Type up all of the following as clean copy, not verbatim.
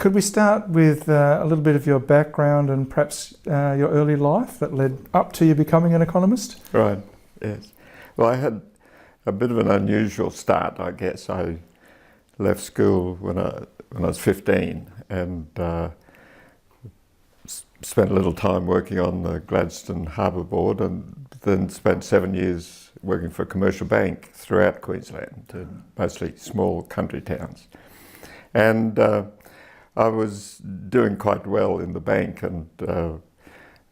Could we start with a little bit of your background and perhaps your early life that led up to you becoming an economist? Right, yes. Well, I had a bit of an unusual start, I guess. I left school when I was 15 and spent a little time working on the Gladstone Harbour Board, and then spent 7 years working for a commercial bank throughout Queensland, mostly small country towns. And I was doing quite well in the bank, and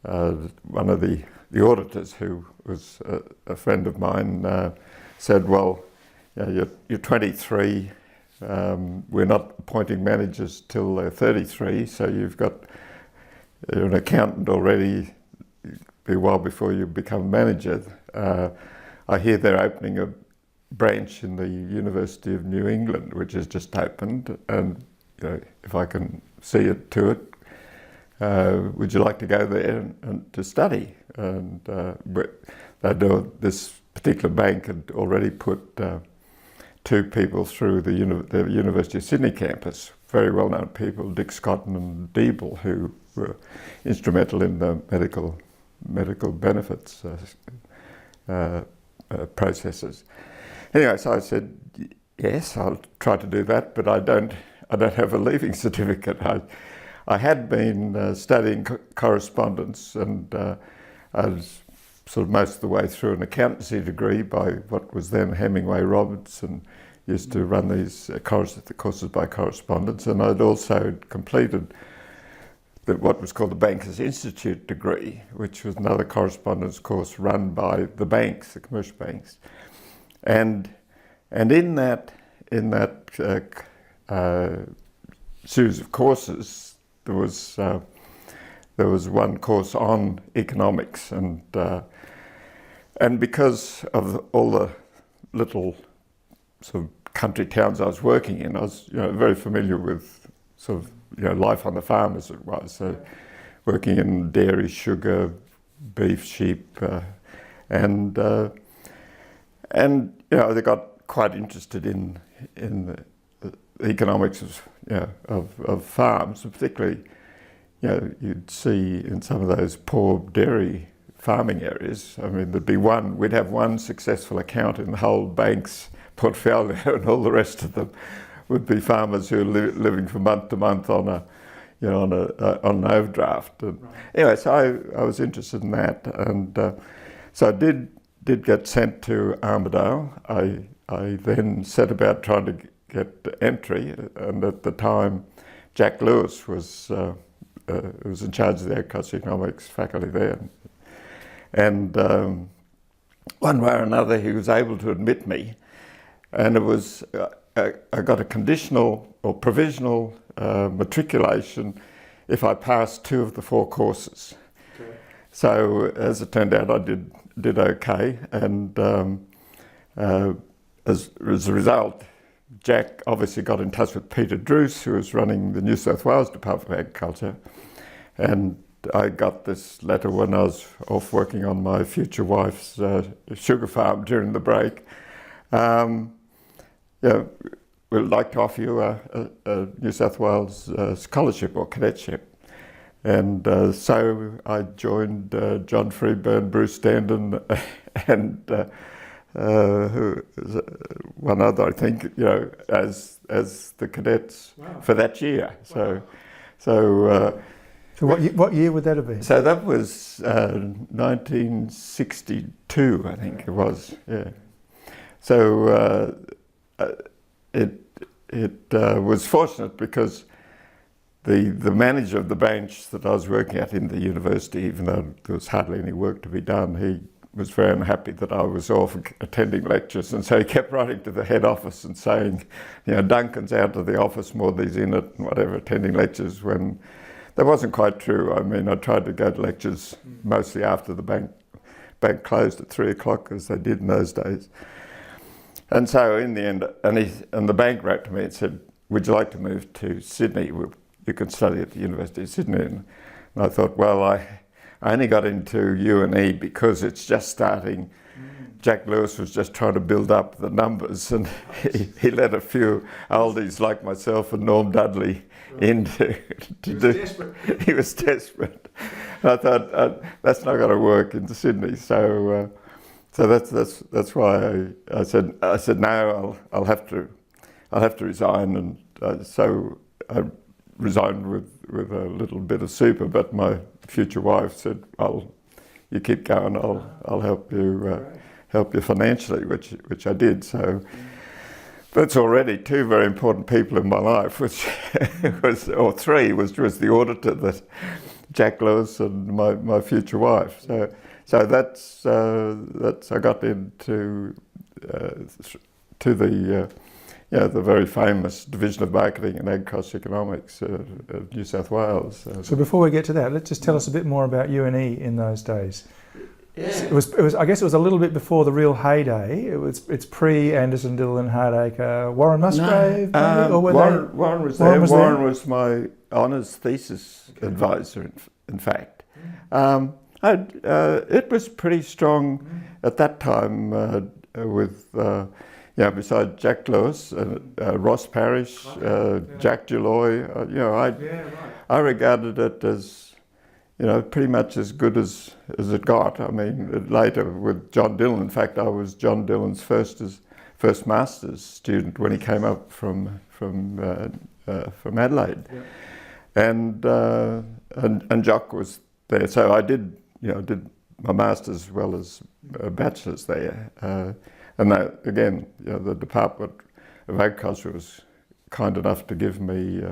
one of the auditors, who was a friend of mine, said, well, you're 23, we're not appointing managers till they're 33, so you're an accountant already, be a while before you become a manager. I hear they're opening a branch in the University of New England, which has just opened, and if I can see it to it, would you like to go there and to study? And this particular bank had already put 2 people through the University of Sydney campus, very well-known people, Dick Scotton and Deeble, who were instrumental in the medical benefits processes. Anyway, so I said, yes, I'll try to do that, but I don't have a leaving certificate. I had been studying correspondence, and I was sort of most of the way through an accountancy degree by what was then Hemingway Robertson, used to run these courses by correspondence, and I'd also completed what was called the Bankers Institute degree, which was another correspondence course run by the banks, the commercial banks. And in that series of courses, there was one course on economics, and because of all the little sort of country towns I was working in, I was very familiar with sort of life on the farm, as it was. So working in dairy, sugar, beef, sheep, and they got quite interested in the economics of farms, and particularly you'd see in some of those poor dairy farming areas. I mean, we'd have one successful account in the whole bank's portfolio, and all the rest of them would be farmers who are living from month to month on an overdraft. And anyway, so I was interested in that, and so I did get sent to Armidale. I then set about trying to get entry, and at the time, Jack Lewis was in charge of the agricultural economics faculty there, and one way or another, he was able to admit me, and it was. I got a conditional or provisional matriculation if I passed 2 of the 4 courses. Okay. So as it turned out, I did okay, and as a result, Jack obviously got in touch with Peter Druce, who was running the New South Wales Department of Agriculture, and I got this letter when I was off working on my future wife's sugar farm during the break. We'd like to offer you a New South Wales scholarship or cadetship. And so I joined John Freeburn, Bruce Standen, and one other, I think, as the cadets. Wow. For that year. Wow. So what year would that have been? So that was 1962, I think it was. Yeah. So it was fortunate because the manager of the branch that I was working at in the university, even though there was hardly any work to be done, he was very unhappy that I was off attending lectures, and so he kept writing to the head office and saying, Duncan's out of the office more than he's in it, and whatever, attending lectures, when that wasn't quite true. I mean, I tried to go to lectures mostly after the bank closed at 3 o'clock, as they did in those days. And so in the end, and the bank wrote to me and said, would you like to move to Sydney? You can study at the University of Sydney. And I thought, well, I only got into U&E because it's just starting Jack Lewis was just trying to build up the numbers, and he let a few oldies like myself and Norm Dudley in to do. Desperate. He was desperate. And I thought that's not going to work in Sydney, so that's why I said no. I'll have to resign, and so I resigned with a little bit of super. But my future wife said, you keep going. I'll help you financially, which I did. So that's already two very important people in my life, which or three was the auditor, that Jack Lewis, and my future wife. So that's I got into to the very famous Division of Marketing and Ag Cost Economics of New South Wales. So before we get to that, let's just tell us a bit more about UNE in those days. Yeah. It was. I guess it was a little bit before the real heyday. It's pre Anderson, Dillon, Hardacre, Warren Musgrave. No, Warren was there. Warren was my honours thesis advisor. In fact, it was pretty strong at that time with. Besides Jack Lewis, Ross Parrish, Jack Deloy, I regarded it as, pretty much as good as it got. I mean, later with John Dillon, in fact, I was John Dillon's first master's student when he came up from Adelaide, and Jock was there. So I did my master's as well as a bachelor's there. And that, again, the Department of Agriculture was kind enough to give me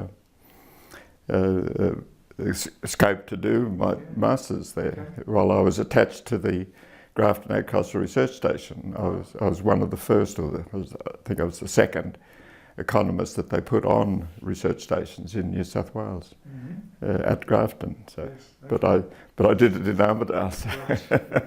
scope to do my master's there. While I was attached to the Grafton Agricultural Research Station, I was one of the first, I think I was the second economist that they put on research stations in New South Wales at Grafton. So, but I did it in Armidale. So.